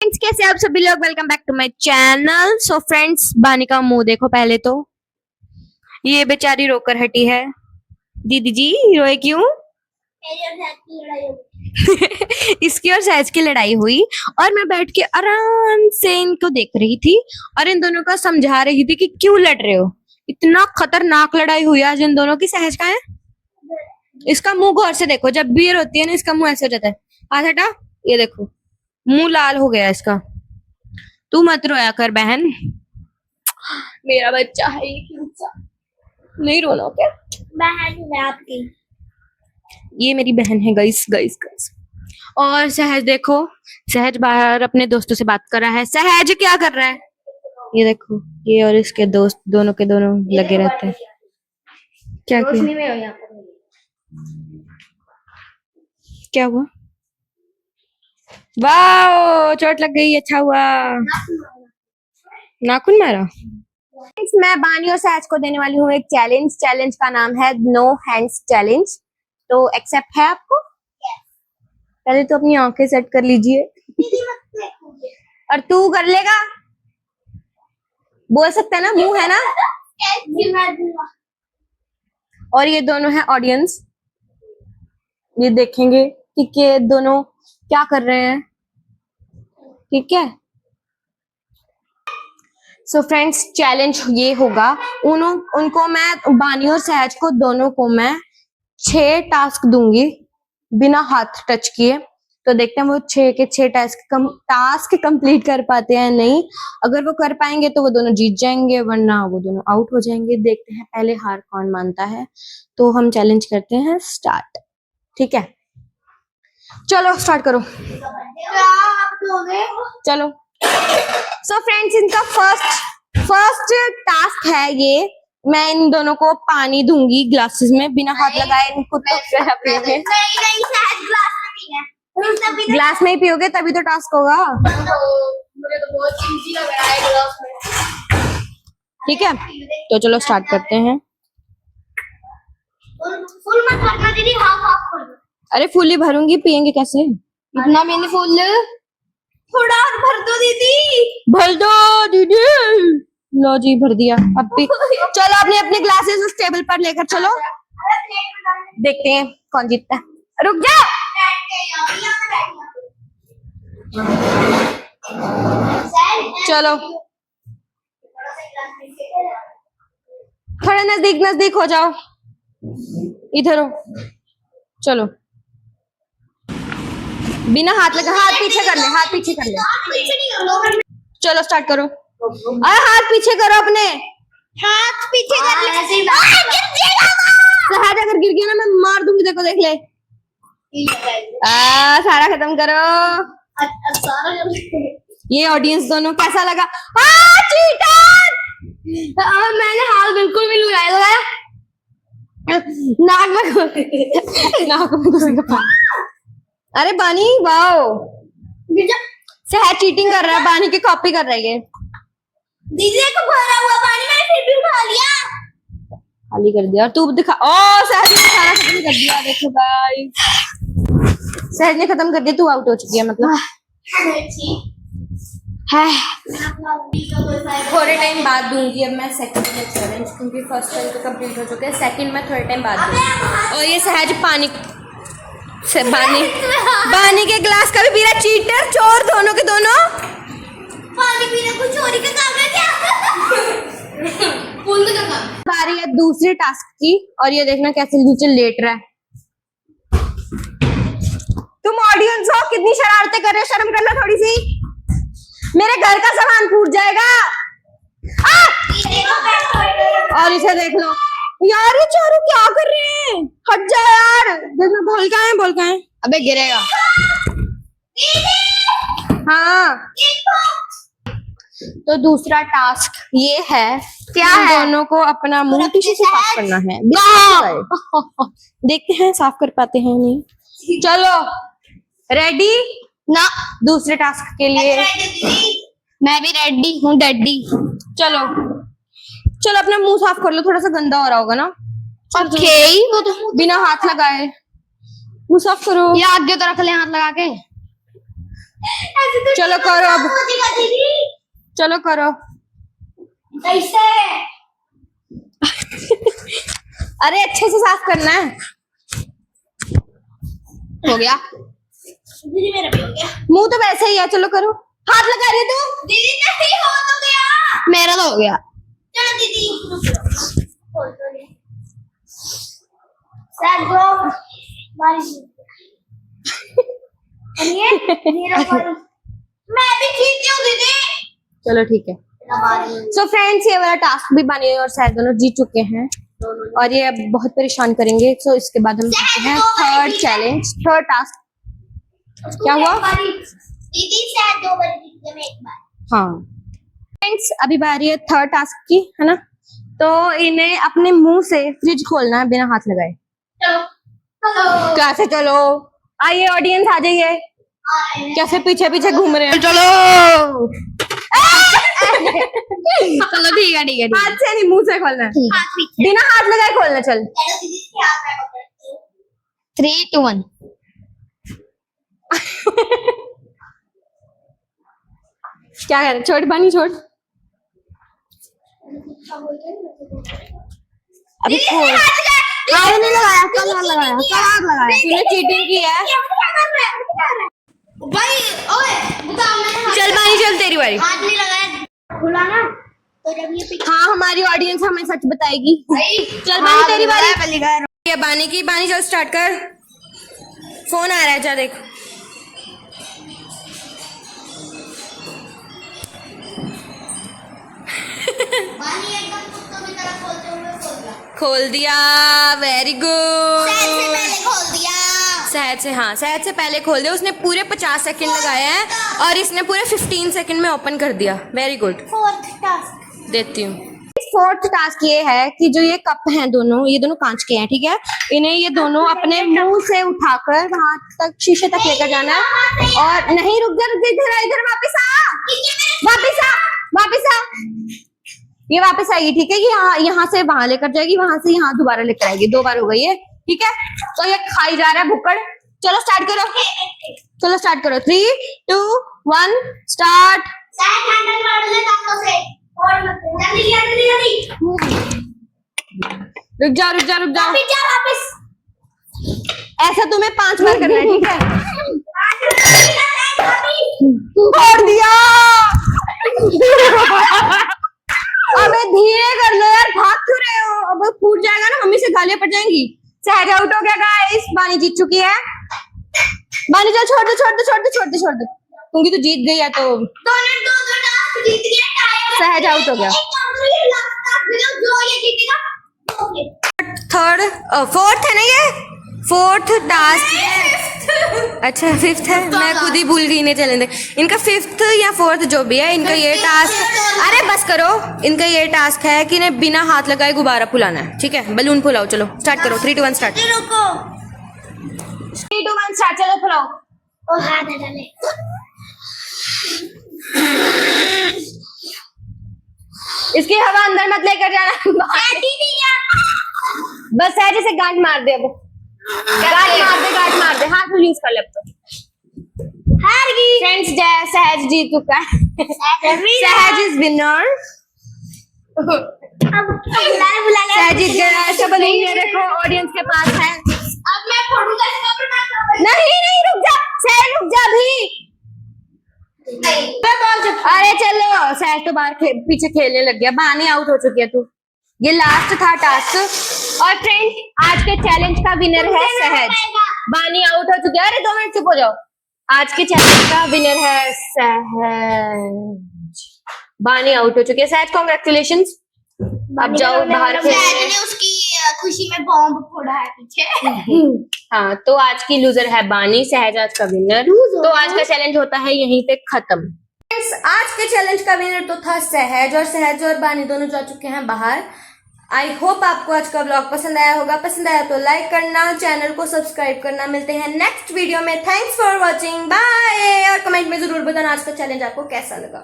Friends, कैसे आप सभी लोग। Welcome back to my channel. So friends, बानी का मुंह देखो पहले तो। ये बेचारी रोकर हटी है। दीदी जी रोए क्यों? इसकी और सहज की लड़ाई हुई और मैं बैठ के आराम से इनको देख रही थी और इन दोनों का समझा रही थी कि क्यों लड़ रहे हो। इतना खतरनाक लड़ाई हुई आज इन दोनों की। सहज का है, इसका मुंह गौर से देखो। जब भी ये रोती है ना, इसका मुंह ऐसे हो जाता है। हाथ हटा, ये देखो मुंह लाल हो गया इसका। तू मत रोया कर बहन, मेरा बच्चा है ये क्यूट सा। नहीं रोना क्या? बहन है आपकी। ये मेरी बहन है गाइस गाइस गाइस। और सहज देखो, सहज बाहर अपने दोस्तों से बात कर रहा है। सहज क्या कर रहा है? ये देखो, ये और इसके दोस्त दोनों के दोनों लगे रहते हैं। क्या किया? में हो यहाँ पर। क्या हुआ? वाह, चोट लग गई। अच्छा हुआ, नाखून मारा। मैं बानी और सहज को देने वाली हूँ एक चैलेंज। चैलेंज का नाम है नो हैंड्स चैलेंज। तो एक्सेप्ट है आपको? पहले तो अपनी आंखें सेट कर लीजिए। और तू कर लेगा? बोल सकता है ना, मुंह है ना। और ये दोनों है ऑडियंस, ये देखेंगे कि ये दोनों क्या कर रहे हैं। ठीक है। सो फ्रेंड्स, चैलेंज ये होगा, उनको मैं बानी और सहज को दोनों को मैं 6 टास्क दूंगी बिना हाथ टच किए। तो देखते हैं वो 6 के 6 टास्क कंप्लीट कर पाते हैं नहीं। अगर वो कर पाएंगे तो वो दोनों जीत जाएंगे, वरना वो दोनों आउट हो जाएंगे। देखते हैं पहले हार कौन मानता है। तो हम चैलेंज करते हैं स्टार्ट। ठीक है, चलो स्टार्ट करो। चलो। सो फ्रेंड्स, इनका फर्स्ट टास्क है ये। मैं इन दोनों को पानी दूंगी ग्लासेस में बिना हाथ लगाए। इनको तो पियोगे, ग्लास में ही पियोगे तभी तो टास्क होगा। मुझे तो बहुत इजी लग रहा है ग्लास में। ठीक है, तो चलो स्टार्ट करते हैं। फुल मत भरना दीदी, हाफ हाफ कर दो। अरे फुल ही भरूंगी, पियेंगे कैसे? इतना मैंने फुल थोड़ा और भर दो दीदी। भर दो दीदी। लो जी, भर दिया। अब भी चलो अपने अपने ग्लासेस उस टेबल पर लेकर चलो। देखते हैं कौन जीतता है। रुक जा। चलो थोड़ा नजदीक नजदीक हो जाओ, इधर हो। चलो बिना हाथ लगा, हाथ पीछे कर ले, हाथ पीछे कर ले। चलो स्टार्ट करो। अरे हाथ पीछे करो अपने, हाथ पीछे कर ले। सहज अगर गिर गया ना मैं मार दूंगी, देखो देख ले। सारा खत्म करो। ये ऑडियंस दोनों कैसा लगा? चीटर! मैंने हाथ बिल्कुल भी लगाया नाक में नाक में घुसेगा। अरे बानी, वाओ, सहज चीटिंग कर रहा है, बानी की कॉपी कर रही है। दीदी को भरा हुआ पानी मैंने फिर भी उठा लिया, खाली कर दिया। और तू दिखा। ओ सहज ने सारा खत्म कर दिया। देखो गाइस, सहज ने खत्म कर दिया, तू आउट हो चुकी है मतलब। है थोड़े टाइम बाद दूंगी अब मैं सेकंड चैलेंज, क्योंकि फर्स्ट टाइम तो कंप्लीट हो चुके हैं। सेकंड में थोड़े टाइम बाद दूंगी। और ये सहज पानी से बानी के ग्लास का भी पी रहा। चीटर, चोर, दोनों के दोनों पानी पीने को चोरी का काम है क्या? फुल का काम। बारी है दूसरे टास्क की, और ये देखना कैसे नीचे लेट रहा है। तुम ऑडियंस हो, कितनी शरारतें कर रहे हो, शर्म करना थोड़ी सी। मेरे घर का सामान फूट जाएगा। और इसे देख लो यार, ये चारों क्या कर रहे हैं? हट जा यार। देखना बोल का है, बोल का है। अबे गिरेगा। हाँ, तो दूसरा टास्क ये है, क्या है? दोनों को अपना मुंह टिश्यू से साफ करना है। देखते हैं साफ कर पाते हैं नहीं। चलो रेडी ना, दूसरे टास्क के लिए? मैं भी रेडी हूँ डैडी। चलो चलो अपना मुंह साफ कर लो, थोड़ा सा गंदा हो रहा होगा ना। ओके, वो तो बिना हाथ लगाए मुंह साफ करो। ये आगे तो रख ले हाथ लगा के। ऐसे तो चलो करो अब। हो जाएगा दीदी। चलो करो। कैसे? अरे अच्छे से साफ करना है। हो गया। दीदी मेरा भी हो गया। मुंह तो वैसे ही है, चलो करो। हाथ लगा रही है तू? दीदी नहीं हो तो गया। मेरा तो हो गया। चलो दीदी खोल दो ये। सर दो बारिश। और ये मेरा पर मैं भी जीती हूँ दीदी। चलो ठीक है। सो फ्रेंड्स, ये वाला टास्क भी बानी और शायद दोनों जीत चुके हैं और ये अब बहुत परेशान करेंगे। सो इसके बाद हम करते हैं थर्ड चैलेंज, थर्ड टास्क। क्या हुआ? दीदी शायद 2 बार जीती मैं एक बार। हाँ फ्रेंड्स, अभी बारी है थर्ड टास्क की, है ना? तो इन्हें अपने मुंह से फ्रिज खोलना है बिना हाथ लगाए। चलो चलो कैसे चलो? आइए ऑडियंस आ जाइए। कैसे पीछे पीछे घूम रहे हैं? चलो चलो ठीक है ठीक है। हाथ से नहीं, मुंह से खोलना है। हाथ पीछे। बिना हाथ लगाए खोलना। चल चलो दीदी के हाथ में पकड़ती हूँ। 3, 2, 1। क्या कर? छोड़ बानी, छोड़। अभी खोल। हाथ नहीं लगाया, कल हाथ लगाया, कल हाथ लगाया। तूने चीटिंग की है। भाई ओए बता मैं चल बानी, चल तेरी बारी। हाथ नहीं लगाया खुला ना तो जब ये पीछे हाँ, हमारी ऑडियंस हमें सच बताएगी। भाई चल बानी तेरी बारी। ये बानी की, बानी चल स्टार्ट कर। फोन आ रहा है, जा देख। पानी एकदम कुत्तों की तरह खोलते हुए खोल दिया। खोल दिया, वेरी गुड। शायद से पहले खोल दिया। शहद से, हाँ शहद से पहले खोल दिया। उसने पूरे 50 सेकंड लगाया है और इसने पूरे 15 सेकंड में ओपन कर दिया। Very good. फोर्थ टास्क देती हूँ। फोर्थ टास्क ये है कि जो ये कप हैं दोनों, ये दोनों कांच के हैं, ठीक है? इन्हें ये दोनों अपने मुंह से उठाकर वहां तक, शीशे तक लेकर जाना है। और नहीं, रुक जा इधर इधर, वापस आ, वापस आ, वापस आ। ये वापस आएगी, ठीक है? यहाँ यहाँ से वहां लेकर जाएगी, वहां से यहाँ दोबारा लेकर आएगी। 2 बार हो गई है, ठीक है? तो ये खाई जा रहा है भुक्कड़। चलो स्टार्ट करो, चलो स्टार्ट करो। 3, 2, 1 स्टार्ट। शायद हैंडल मार ले दांतों से और जल्दी जल्दी जल्दी। रुक जाओ रुक जाओ रुक जाओ। वापस जा वापस। ऐसा तुम्हें 5 बार करना है, ठीक है? वापस। छोड़ दिया। अबे धीरे कर लो यार, भाग क्यों रहे हो? अब फूट जाएगा ना, मम्मी से गालियां पड़ जाएंगी। सहज आउट हो गया गाइस, बानी जीत चुकी है। बानी चल, छोड़ दो छोड़ दो छोड़ दो छोड़ दो छोड़ दो, क्योंकि तू जीत गई है तो दोनों दो टास्क जीत गए। सहज आउट हो गया। जो ये जीतेगा थर्ड, फोर्थ है ना ये? Fourth task. अच्छा 5th है, मैं खुद ही भूल गई। नहीं चलें दे, इनका 5th या 4th जो भी है, इनका ये टास्क। अरे बस करो। इनका ये टास्क है कि इन्हें बिना हाथ लगाए गुब्बारा फुलाना है, ठीक है? बलून फुलाओ। चलो स्टार्ट करो। 3, 2, 1 स्टार्ट। रुको 3, 2, 1 स्टार्ट। चलो फुलाओ। ओ हाथ डाले। इसकी हवा अंदर मत लेकर जाना। बस है, जैसे गांठ मार दे। अब गांठ मार दे, हाथ में यूज कर ले। अब तो हार गई फ्रेंड्स, सहज जीत चुका है। सहज इज विनर। अब बुला ले। सहज जीत गया। ऐसा बलून ये देखो ऑडियंस के पास है। अब मैं फोड़ूंगा इसका पर मैं नहीं नहीं, रुक जा सहज, रुक जा भी। अरे चलो, सहज तो बाहर पीछे खेलने लग गया। बानी आउट हो चुकी है तू। ये लास्ट था टास्क। और फ्रेंड्स, आज के चैलेंज का विनर है सहज। बानी आउट हो चुकी है। अरे 2 मिनट चुप हो जाओ। आज के चैलेंज का विनर है सहज। बानी आउट हो चुकी है। सहज कांग्रेचुलेशंस। अब जाओ बाहर खेलने। ने उसकी खुशी में बॉम्ब फोड़ा है पीछे। हाँ, तो आज की लूजर है बानी, सहज आज का विनर। तो आज का चैलेंज होता है यहीं पे खत्म। आज के चैलेंज का विनर तो था सहज, और सहज और बानी दोनों जा चुके हैं बाहर। आई होप आपको आज का ब्लॉग पसंद आया होगा। पसंद आया तो लाइक करना, चैनल को सब्सक्राइब करना। मिलते हैं नेक्स्ट वीडियो में। Thanks for watching, bye. और कमेंट में जरूर बताना आज का चैलेंज आपको कैसा लगा।